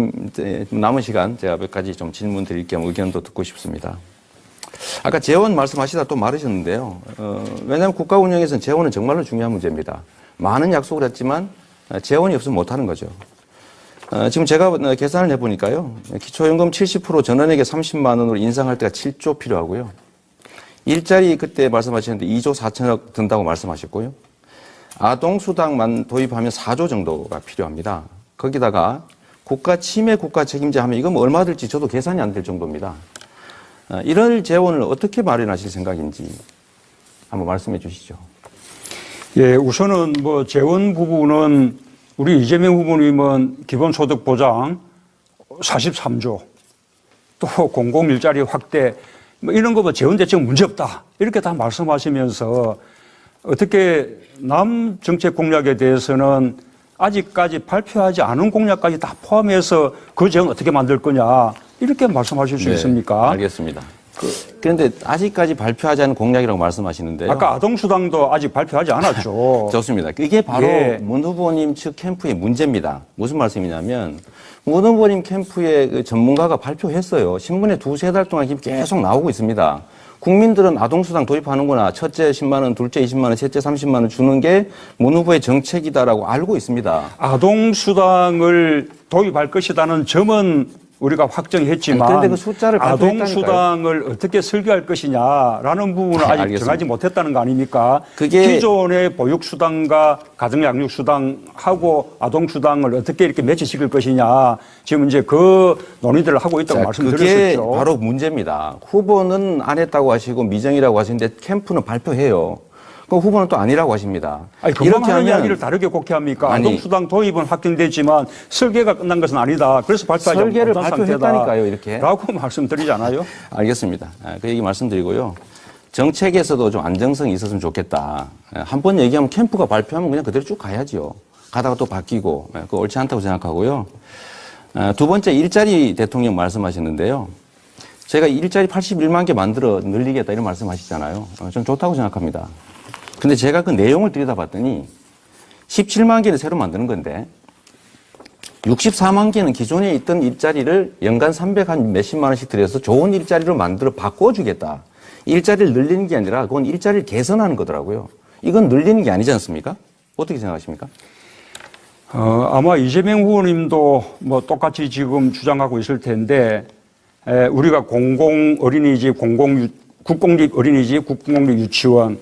후보님 남은 시간 제가 몇 가지 좀 질문 드릴 겸 의견도 듣고 싶습니다. 아까 재원 말씀하시다 또 말하셨는데요. 왜냐하면 국가 운영에서는 재원은 정말로 중요한 문제입니다. 많은 약속을 했지만 재원이 없으면 못하는 거죠. 지금 제가 계산을 해보니까요. 기초연금 70% 전원에게 30만 원으로 인상할 때가 7조 필요하고요. 일자리 그때 말씀하셨는데 2조 4천억 든다고 말씀하셨고요. 아동수당만 도입하면 4조 정도가 필요합니다. 거기다가 국가 침해 국가 책임자 하면 이건 뭐 얼마 들지 저도 계산이 안 될 정도입니다. 이런 재원을 어떻게 마련하실 생각인지 한번 말씀해 주시죠. 예, 우선은 뭐 재원 부분은 우리 이재명 후보님은 기본소득 보장 43조, 또 공공일자리 확대, 뭐 이런 거 뭐 재원 대책 문제 없다. 이렇게 다 말씀하시면서 어떻게 남 정책 공약에 대해서는 아직까지 발표하지 않은 공약까지 다 포함해서 그 재원 어떻게 만들 거냐. 이렇게 말씀하실 수 있습니까? 알겠습니다. 그런데 아직까지 발표하지 않은 공약이라고 말씀하시는데요. 아까 아동수당도 아직 발표하지 않았죠. 좋습니다. 이게 바로 문 후보님 측 캠프의 문제입니다. 무슨 말씀이냐면 문 후보님 캠프의 그 전문가가 발표했어요. 신문에 두세 달 동안 계속 나오고 있습니다. 국민들은 아동수당 도입하는구나. 첫째 10만 원, 둘째 20만 원, 셋째 30만 원 주는 게 문 후보의 정책이다라고 알고 있습니다. 아동수당을 도입할 것이라는 점은 우리가 확정했지만 그런데 그 숫자를 아동수당을 어떻게 설계할 것이냐라는 부분을 아직 알겠습니다. 정하지 못했다는 거 아닙니까? 그게 기존의 보육수당과 가정양육수당하고 아동수당을 어떻게 이렇게 매치시킬 것이냐 지금 이제 그 논의들을 하고 있다고 말씀드렸었죠. 그게 바로 문제입니다. 후보는 안 했다고 하시고 미정이라고 하시는데 캠프는 발표해요. 그럼 후보는 또 아니라고 하십니다. 아니, 이렇게 하는 이야기를 다르게 곡해합니까? 아동수당 도입은 확정됐지만 설계가 끝난 것은 아니다. 그래서 발표하지 설계를 못한 발표했다니까요, 이렇게. 라고 말씀드리잖아요. 알겠습니다. 그 얘기 말씀드리고요. 정책에서도 좀 안정성이 있었으면 좋겠다. 한 번 얘기하면 캠프가 발표하면 그냥 그대로 쭉 가야죠. 가다가 또 바뀌고. 그거 옳지 않다고 생각하고요. 두 번째, 일자리 대통령 말씀하셨는데요. 제가 일자리 81만 개 만들어 늘리겠다 이런 말씀하시잖아요. 좀 좋다고 생각합니다. 근데 제가 그 내용을 들여다봤더니 17만 개를 새로 만드는 건데 64만 개는 기존에 있던 일자리를 연간 300한 몇십만 원씩 들여서 좋은 일자리로 만들어 바꿔주겠다. 일자리를 늘리는 게 아니라 그건 일자리를 개선하는 거더라고요. 이건 늘리는 게 아니지 않습니까? 어떻게 생각하십니까? 아마 이재명 후보님도 뭐 똑같이 지금 주장하고 있을 텐데 우리가 공공 어린이집, 국공립 어린이집, 국공립 유치원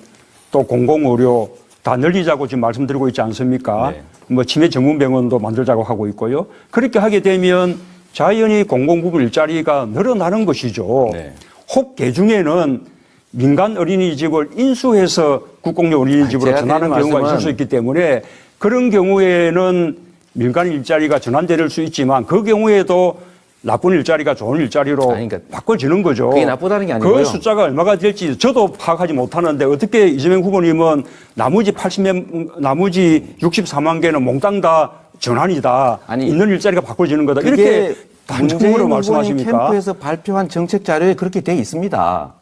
또 공공의료 다 늘리자고 지금 말씀드리고 있지 않습니까? 네. 뭐 치매 전문병원도 만들자고 하고 있고요. 그렇게 하게 되면 자연히 공공부문 일자리가 늘어나는 것이죠. 네. 혹 개중에는 민간 어린이집을 인수해서 국공립 어린이집으로 전하는 경우가 있을 수 있기 때문에 그런 경우에는 민간 일자리가 전환될 수 있지만 그 경우에도 나쁜 일자리가 좋은 일자리로 그러니까 바꿔지는 거죠. 그게 나쁘다는 게 아니고요. 그 숫자가 얼마가 될지 저도 파악하지 못하는데 어떻게 이재명 후보님은 나머지 64만 개는 몽땅 다 전환이다. 아니, 있는 일자리가 바꿔지는 거다. 이렇게 단정으로 말씀하십니까? 캠프에서 발표한 정책 자료에 그렇게 돼 있습니다.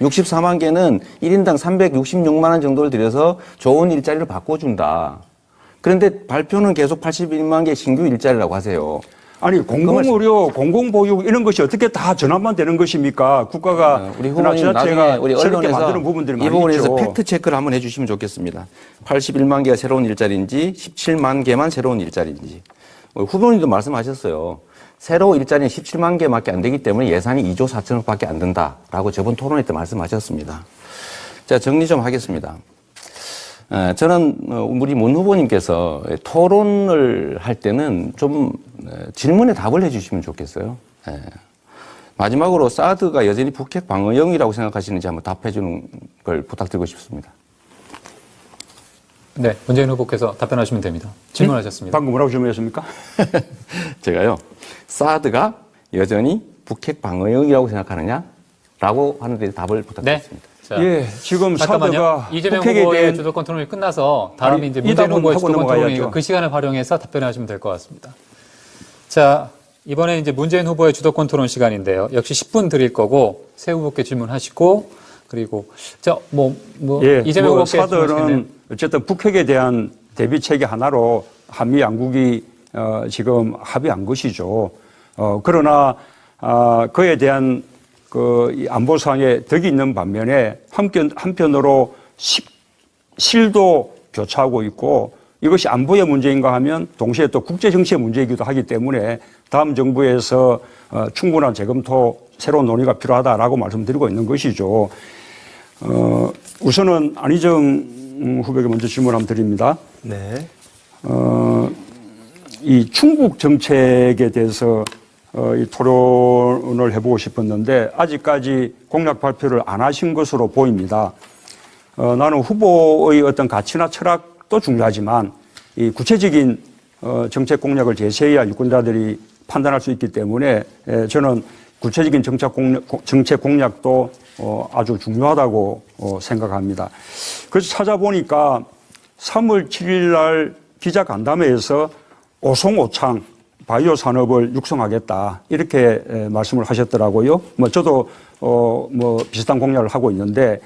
64만 개는 1인당 366만 원 정도를 들여서 좋은 일자리를 바꿔준다. 그런데 발표는 계속 81만 개 신규 일자리라고 하세요. 아니 공공의료, 공공보육 이런 것이 어떻게 다 전환만 되는 것입니까? 국가가 우리 후보님 나중에 우리 언론에서 만드는 부분들이 많이 이 부분에서 있죠. 팩트 체크를 한번 해주시면 좋겠습니다. 81만 개가 새로운 일자리인지 17만 개만 새로운 일자리인지. 후보님도 말씀하셨어요. 새로 일자리는 17만 개밖에 안 되기 때문에 예산이 2조 4천억밖에 안 된다라고 저번 토론회 때 말씀하셨습니다. 자, 정리 좀 하겠습니다. 저는 우리 문 후보님께서 토론을 할 때는 좀 질문에 답을 해주시면 좋겠어요. 마지막으로 사드가 여전히 북핵 방어용이라고 생각하시는지 한번 답해주는 걸 부탁드리고 싶습니다. 네, 문재인 후보께서 답변하시면 됩니다. 질문하셨습니다. 방금 뭐라고 질문했습니까? 제가요, 사드가 여전히 북핵 방어용이라고 생각하느냐라고 하는 데 답을 부탁드리겠습니다. 네. 자, 예, 지금 잠깐만요. 사드가 이재명 후보의 주도권 토론이 끝나서 다음에 이제 문재인 후보의 주도권 토론이니까 그 시간을 활용해서 답변하시면 될 것 같습니다. 자, 이번에 이제 문재인 후보의 주도권 토론 시간인데요. 역시 10분 드릴 거고 새 후보께 질문하시고 그리고 예, 이재명 후보께 사드는 어쨌든 북핵에 대한 대비 체계 하나로 한미 양국이 지금 합의한 것이죠. 그러나 그에 대한 이 안보상의 덕이 있는 반면에 한편으로 실도 교차하고 있고 이것이 안보의 문제인가 하면 동시에 또 국제정치의 문제이기도 하기 때문에 다음 정부에서 충분한 재검토, 새로운 논의가 필요하다라고 말씀드리고 있는 것이죠. 우선은 안희정 후보에게 먼저 질문 한번 드립니다. 네. 이 충북 정책에 대해서 이 토론을 해보고 싶었는데 아직까지 공약 발표를 안 하신 것으로 보입니다. 나는 후보의 어떤 가치나 철학도 중요하지만 이 구체적인 정책 공약을 제시해야 유권자들이 판단할 수 있기 때문에 저는 구체적인 정책 공약도 아주 중요하다고 생각합니다. 그래서 찾아보니까 3월 7일 날 기자간담회에서 오송오창 바이오 산업을 육성하겠다 이렇게 말씀을 하셨더라고요. 저도 비슷한 공약을 하고 있는데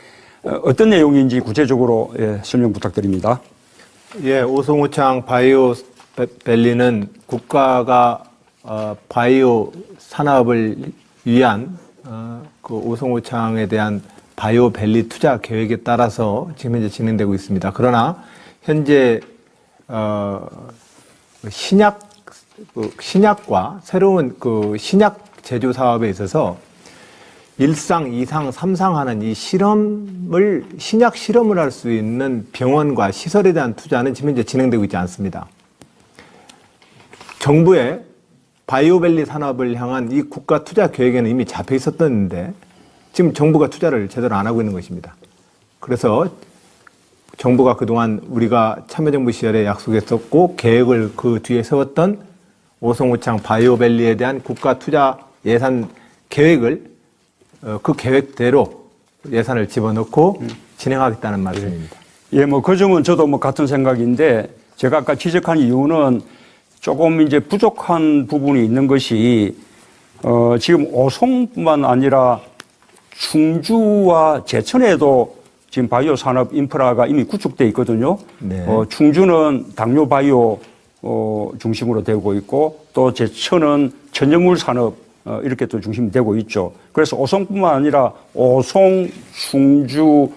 어떤 내용인지 구체적으로 설명 부탁드립니다. 예, 오송오창 바이오 밸리는 국가가 바이오 산업을 위한 그 오송오창에 대한 바이오 밸리 투자 계획에 따라서 지금 현재 진행되고 있습니다. 그러나 현재 신약과 새로운 그 신약 제조 사업에 있어서 1상, 2상, 3상 하는 이 신약 실험을 할 수 있는 병원과 시설에 대한 투자는 지금 현재 진행되고 있지 않습니다. 정부의 바이오밸리 산업을 향한 이 국가 투자 계획에는 이미 잡혀 있었던데 지금 정부가 투자를 제대로 안 하고 있는 것입니다. 그래서 정부가 그동안 우리가 참여정부 시절에 약속했었고 계획을 그 뒤에 세웠던 오송오창 바이오밸리에 대한 국가 투자 예산 계획을 그 계획대로 예산을 집어넣고 진행하겠다는 말씀입니다. 예, 그 점은 저도 같은 생각인데 제가 아까 지적한 이유는 조금 이제 부족한 부분이 있는 것이 지금 오송뿐만 아니라 충주와 제천에도 지금 바이오 산업 인프라가 이미 구축돼 있거든요. 네. 충주는 당뇨 바이오 중심으로 되고 있고 또 제천은 천연물 산업 이렇게 또 중심이 되고 있죠. 그래서 오송뿐만 아니라 오송, 충주,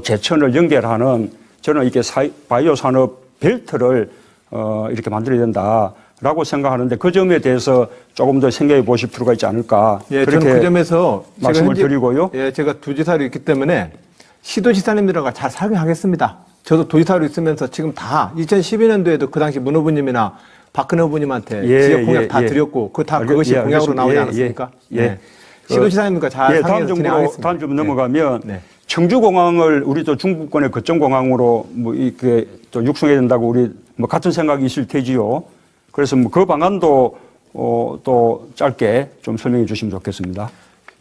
제천을 연결하는 저는 이렇게 바이오 산업 벨트를 이렇게 만들어야 된다라고 생각하는데 그 점에 대해서 조금 더 생각해 보실 필요가 있지 않을까. 예, 저는 그 점에서 말씀을 드리고요. 예, 제가 도지사로 있기 때문에 시도지사님들과 잘 상의하겠습니다. 저도 도지사로 있으면서 지금 다 2012년도에도 그 당시 문 후보님이나 박근혜 후보님한테 지역 공약 다 드렸고 그것이 공약으로 나오지 않았습니까? 네. 시도지사님과 잘 상의해서 진행하겠습니다. 다음 점 넘어가면 네. 청주공항을 우리 또 중부권의 거점공항으로 이렇게 또 육성해야 된다고 우리 같은 생각이 있을 테지요. 그래서 그 방안도 또 짧게 좀 설명해 주시면 좋겠습니다.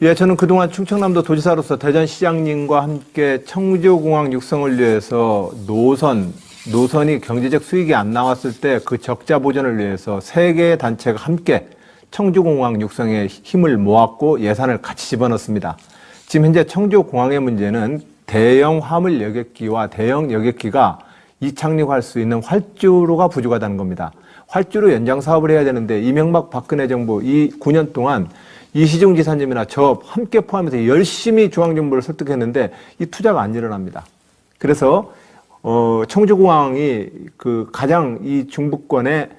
예, 저는 그동안 충청남도 도지사로서 대전시장님과 함께 청주공항 육성을 위해서 노선이 경제적 수익이 안 나왔을 때 그 적자 보전을 위해서 3개의 단체가 함께 청주공항 육성에 힘을 모았고 예산을 같이 집어넣습니다. 지금 현재 청주공항의 문제는 대형 화물 여객기와 대형 여객기가 이착륙할 수 있는 활주로가 부족하다는 겁니다. 활주로 연장 사업을 해야 되는데 이명박 박근혜 정부 이 9년 동안 이시중 지사님이나 저 함께 포함해서 열심히 중앙정부를 설득했는데 이 투자가 안 일어납니다. 그래서 청주공항이 그 가장 이 중부권의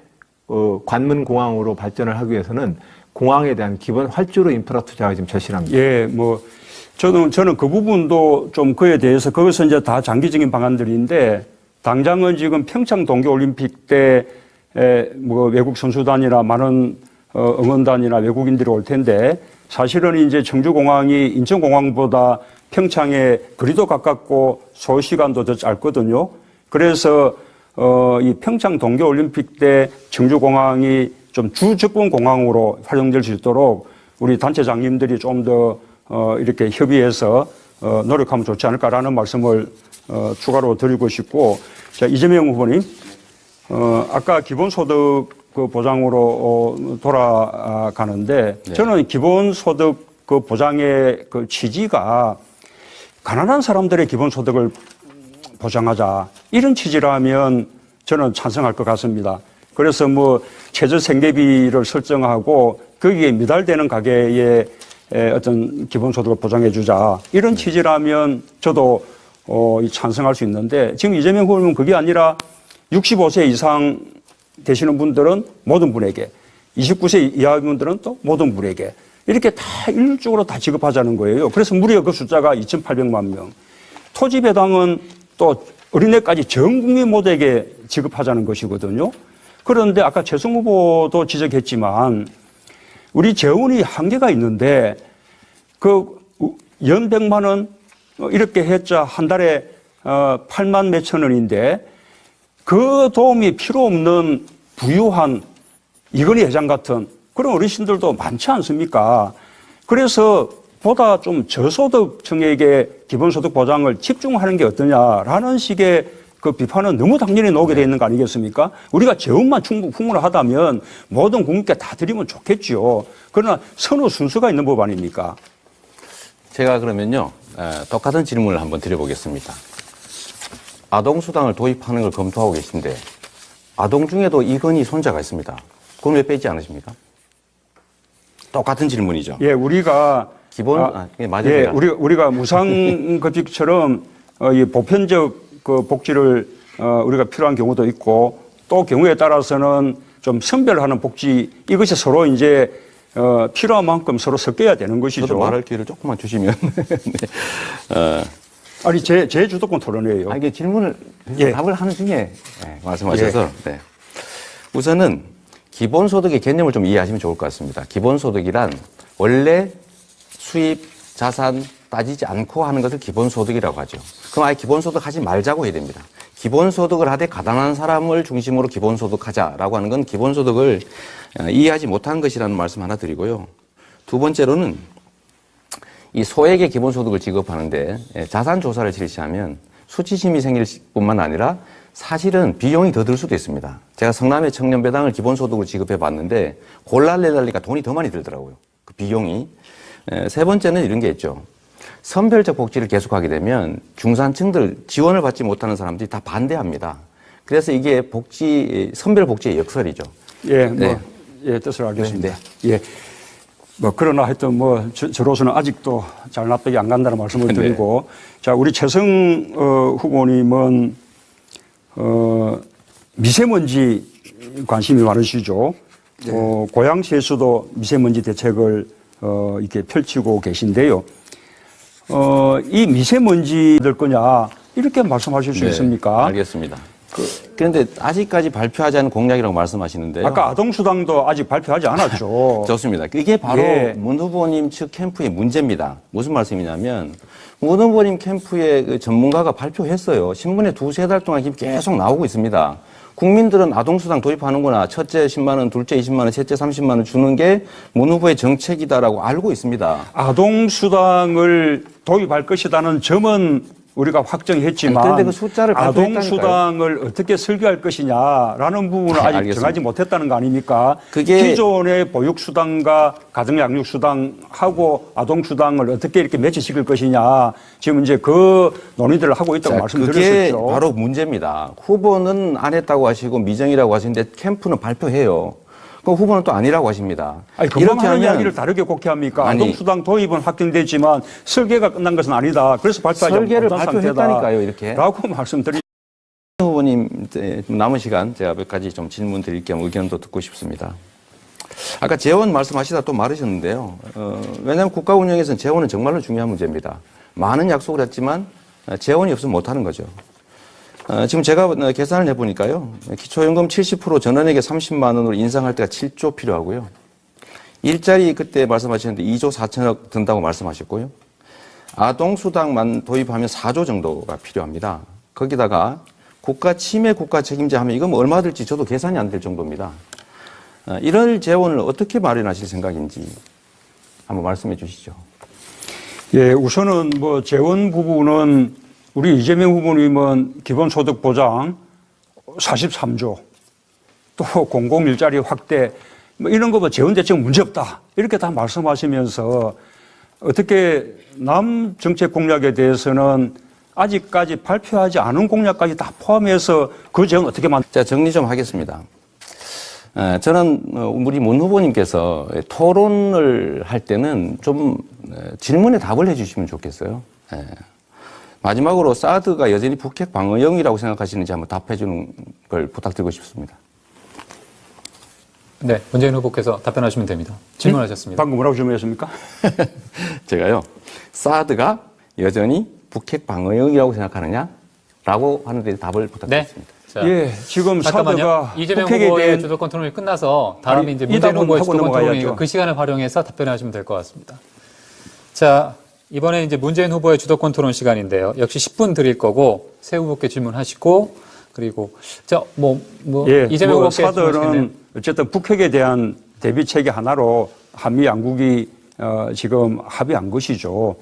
관문공항으로 발전을 하기 위해서는 공항에 대한 기본 활주로 인프라 투자가 지금 절실합니다. 예, 저는 그 부분도 좀 그에 대해서 그것은 이제 다 장기적인 방안들인데 당장은 지금 평창 동계올림픽 때 외국 선수단이나 많은 응원단이나 외국인들이 올 텐데 사실은 이제 청주공항이 인천공항보다 평창에 거리도 가깝고 소요시간도 더 짧거든요. 그래서 이 평창 동계올림픽 때 청주공항이 좀 주접근 공항으로 활용될 수 있도록 우리 단체장님들이 좀 더 이렇게 협의해서 노력하면 좋지 않을까라는 말씀을 추가로 드리고 싶고, 자, 이재명 후보님, 아까 기본소득 그 보장으로 돌아가는데 네. 저는 기본소득 그 보장의 그 취지가 가난한 사람들의 기본소득을 보장하자 이런 취지라면 저는 찬성할 것 같습니다. 그래서 뭐 최저 생계비를 설정하고 거기에 미달되는 가계의 어떤 기본소득을 보장해 주자. 이런 취지라면 저도 찬성할 수 있는데 지금 이재명 후보는 그게 아니라 65세 이상 되시는 분들은 모든 분에게 29세 이하 분들은 또 모든 분에게 이렇게 다 일률적으로 다 지급하자는 거예요. 그래서 무려 그 숫자가 2,800만 명. 토지 배당은 또 어린애까지 전 국민 모두에게 지급하자는 것이거든요. 그런데 아까 최승 후보도 지적했지만 우리 재원이 한계가 있는데 그 연 100만 원 이렇게 했자 한 달에 8만 몇천 원인데 그 도움이 필요 없는 부유한 이건희 회장 같은 그런 어르신들도 많지 않습니까? 그래서 보다 좀 저소득층에게 기본소득 보장을 집중하는 게 어떠냐라는 식의 그 비판은 너무 당연히 나오게 되어 있는 거 아니겠습니까? 우리가 재원만 충분하다면 모든 국민께 다 드리면 좋겠죠. 그러나 선호 순서가 있는 법 아닙니까? 제가 그러면요, 똑같은 질문을 한번 드려보겠습니다. 아동수당을 도입하는 걸 검토하고 계신데, 아동 중에도 이건희 손자가 있습니다. 그건 왜 빼지 않으십니까? 똑같은 질문이죠. 예, 우리가 맞아요. 예, 우리가 무상급식처럼 이 보편적 그 복지를 우리가 필요한 경우도 있고 또 경우에 따라서는 좀 선별하는 복지 이것이 서로 이제 필요한 만큼 서로 섞여야 되는 것이죠. 저도 말할 기회를 조금만 주시면. 네. 아니 제 주도권 토론이에요. 이게 질문을 예. 답을 하는 중에 말씀하셔서 네. 우선은 기본소득의 개념을 좀 이해하시면 좋을 것 같습니다. 기본소득이란 원래 수입, 자산 따지지 않고 하는 것을 기본소득이라고 하죠. 그럼 아예 기본소득 하지 말자고 해야 됩니다. 기본소득을 하되 가난한 사람을 중심으로 기본소득 하자라고 하는 건 기본소득을 이해하지 못한 것이라는 말씀 하나 드리고요. 두 번째로는 이 소액의 기본소득을 지급하는데 자산조사를 실시하면 수치심이 생길 뿐만 아니라 사실은 비용이 더 들 수도 있습니다. 제가 성남의 청년배당을 기본소득으로 지급해 봤는데 골라내달리니까 돈이 더 많이 들더라고요. 그 비용이. 세 번째는 이런 게 있죠. 선별적 복지를 계속하게 되면 중산층들 지원을 받지 못하는 사람들이 다 반대합니다. 그래서 이게 선별 복지의 역설이죠. 예, 네. 예, 뜻을 알겠습니다. 네. 예. 그러나 하여튼 저로서는 아직도 잘 납득이 안 간다는 말씀을 드리고, 자, 우리 최승 후보님은, 미세먼지 관심이 많으시죠. 네. 고양시에서도 미세먼지 대책을, 이렇게 펼치고 계신데요. 이 미세먼지들 거냐, 이렇게 말씀하실 수 있습니까? 알겠습니다. 그런데 아직까지 발표하지 않은 공약이라고 말씀하시는데요. 아까 아동수당도 아직 발표하지 않았죠. 좋습니다. 이게 바로 문 후보님 측 캠프의 문제입니다. 무슨 말씀이냐면 문 후보님 캠프의 그 전문가가 발표했어요. 신문에 2-3달 동안 계속 나오고 있습니다. 국민들은 아동수당 도입하는구나. 첫째 10만 원, 둘째 20만 원, 셋째 30만 원 주는 게 문 후보의 정책이다라고 알고 있습니다. 아동수당을 도입할 것이라는 점은 우리가 확정했지만 그런데 그 숫자를 아동수당을 어떻게 설계할 것이냐라는 부분을 아직 알겠습니다. 정하지 못했다는 거 아닙니까? 그게 기존의 보육수당과 가정양육수당하고 아동수당을 어떻게 이렇게 매치시킬 것이냐 지금 이제 그 논의들을 하고 있다고 말씀드렸었죠. 그게 바로 문제입니다. 후보는 안 했다고 하시고 미정이라고 하시는데 캠프는 발표해요. 그 후보는 또 아니라고 하십니다. 아니, 이렇게 하는 이야기를 다르게 곡해 합니까? 아동수당 도입은 확정됐지만 설계가 끝난 것은 아니다. 그래서 발표하지 설계를 발표했다니까요, 이렇게. 라고 말씀드리. 후보님 남은 시간 제가 몇 가지 좀 질문 드릴 겸 의견도 듣고 싶습니다. 아까 재원 말씀하시다 또 말하셨는데요. 왜냐하면 국가 운영에서는 재원은 정말로 중요한 문제입니다. 많은 약속을 했지만 재원이 없으면 못하는 거죠. 지금 제가 계산을 해보니까요. 기초연금 70% 전원에게 30만 원으로 인상할 때가 7조 필요하고요. 일자리 그때 말씀하셨는데 2조 4천억 든다고 말씀하셨고요. 아동수당만 도입하면 4조 정도가 필요합니다. 거기다가 국가 침해 국가 책임자 하면 이건 얼마 들지 저도 계산이 안 될 정도입니다. 이런 재원을 어떻게 마련하실 생각인지 한번 말씀해 주시죠. 예, 우선은 재원 부분은 우리 이재명 후보님은 기본소득 보장 43조, 또 공공일자리 확대, 이런 거 재원 대책 문제없다. 이렇게 다 말씀하시면서 어떻게 남 정책 공약에 대해서는 아직까지 발표하지 않은 공약까지 다 포함해서 그 재원 어떻게 자, 정리 좀 하겠습니다. 저는 우리 문 후보님께서 토론을 할 때는 좀 질문에 답을 해주시면 좋겠어요. 마지막으로 사드가 여전히 북핵 방어용이라고 생각하시는지 한번 답해주는 걸 부탁드리고 싶습니다. 네, 문재인 후보께서 답변하시면 됩니다. 질문하셨습니다. 방금 뭐라고 질문했습니까? 제가요, 사드가 여전히 북핵 방어용이라고 생각하느냐라고 하는데 답을 부탁드리겠습니다. 네. 자, 예, 지금 잠깐만요. 사드가 이재명 북핵에 후보의 대한 주도권 토론이 끝나서 다음에 아니, 이제 이 문재인 답은 후보의 하고 주도권 넘어가야죠. 토론이니까 그 시간을 활용해서 답변하시면 될 것 같습니다. 자, 이번에 이제 문재인 후보의 주도권 토론 시간인데요. 역시 10분 드릴 거고 새 후보께 질문하시고 그리고 예, 이재명 후보께 사들은 질문하시면 어쨌든 북핵에 대한 대비 체계 하나로 한미 양국이 지금 합의한 것이죠.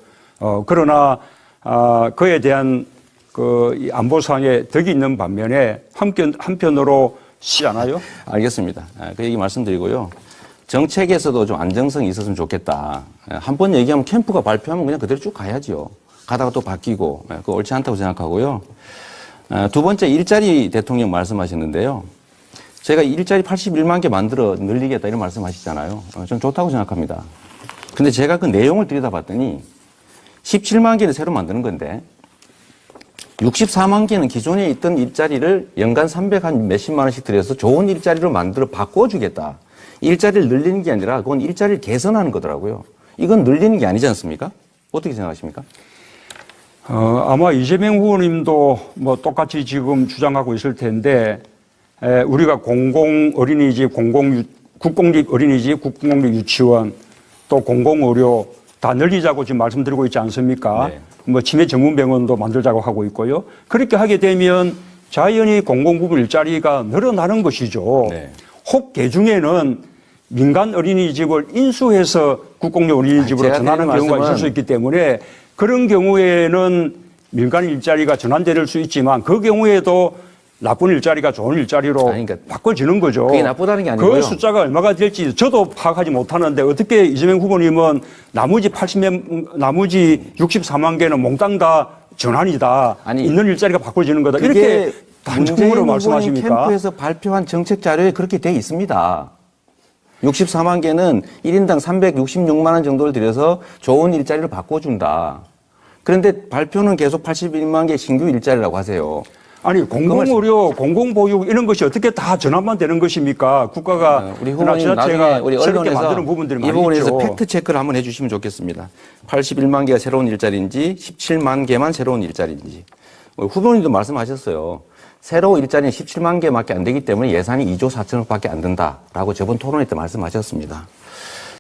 그러나 그에 대한 이 안보상의 덕이 있는 반면에 한편으로 시 않아요? 알겠습니다. 그 얘기 말씀드리고요. 정책에서도 좀 안정성이 있었으면 좋겠다. 한 번 얘기하면 캠프가 발표하면 그냥 그대로 쭉 가야죠. 가다가 또 바뀌고 그거 옳지 않다고 생각하고요. 두 번째 일자리 대통령 말씀하셨는데요. 제가 일자리 81만 개 만들어 늘리겠다 이런 말씀하시잖아요. 전 좋다고 생각합니다. 근데 제가 그 내용을 들여다봤더니 17만 개를 새로 만드는 건데 64만 개는 기존에 있던 일자리를 연간 300한 몇십만 원씩 들여서 좋은 일자리로 만들어 바꿔주겠다. 일자리를 늘리는 게 아니라 그건 일자리를 개선하는 거더라고요. 이건 늘리는 게 아니지 않습니까? 어떻게 생각하십니까? 아마 이재명 후보님도 뭐 똑같이 지금 주장하고 있을 텐데 우리가 공공 어린이집, 국공립 어린이집, 국공립 유치원 또 공공의료 다 늘리자고 지금 말씀드리고 있지 않습니까? 네. 뭐 치매 전문병원도 만들자고 하고 있고요. 그렇게 하게 되면 자연히 공공부문 일자리가 늘어나는 것이죠. 네. 혹 개중에는 민간 어린이집을 인수해서 국공립 어린이집으로 제가 전환하는 드리는 경우가 있을 수 있기 때문에 그런 경우에는 민간 일자리가 전환될 수 있지만 그 경우에도 나쁜 일자리가 좋은 일자리로 그러니까 바꿔지는 거죠. 그게 나쁘다는 게 아니고요. 그 숫자가 얼마가 될지 저도 파악하지 못하는데 어떻게 이재명 후보님은 나머지 64만 개는 몽땅 다 전환이다. 아니, 있는 일자리가 바꿔지는 거다. 그게 이렇게 단정으로 말씀하십니까? 캠프에서 발표한 정책 자료에 그렇게 돼 있습니다. 64만 개는 1인당 366만 원 정도를 들여서 좋은 일자리를 바꿔준다. 그런데 발표는 계속 81만 개 신규 일자리라고 하세요. 아니 공공의료, 공공보육 이런 것이 어떻게 다 전환만 되는 것입니까? 국가가 우리 후보님 나중에 우리 새롭게 언론에서 만드는 부분들이 이 많이 부분에서 있죠. 팩트 체크를 한번 해주시면 좋겠습니다. 81만 개가 새로운 일자리인지 17만 개만 새로운 일자리인지. 후보님도 말씀하셨어요. 새로 일자리는 17만 개밖에 안 되기 때문에 예산이 2조 4천억밖에 안 된다라고 저번 토론회 때 말씀하셨습니다.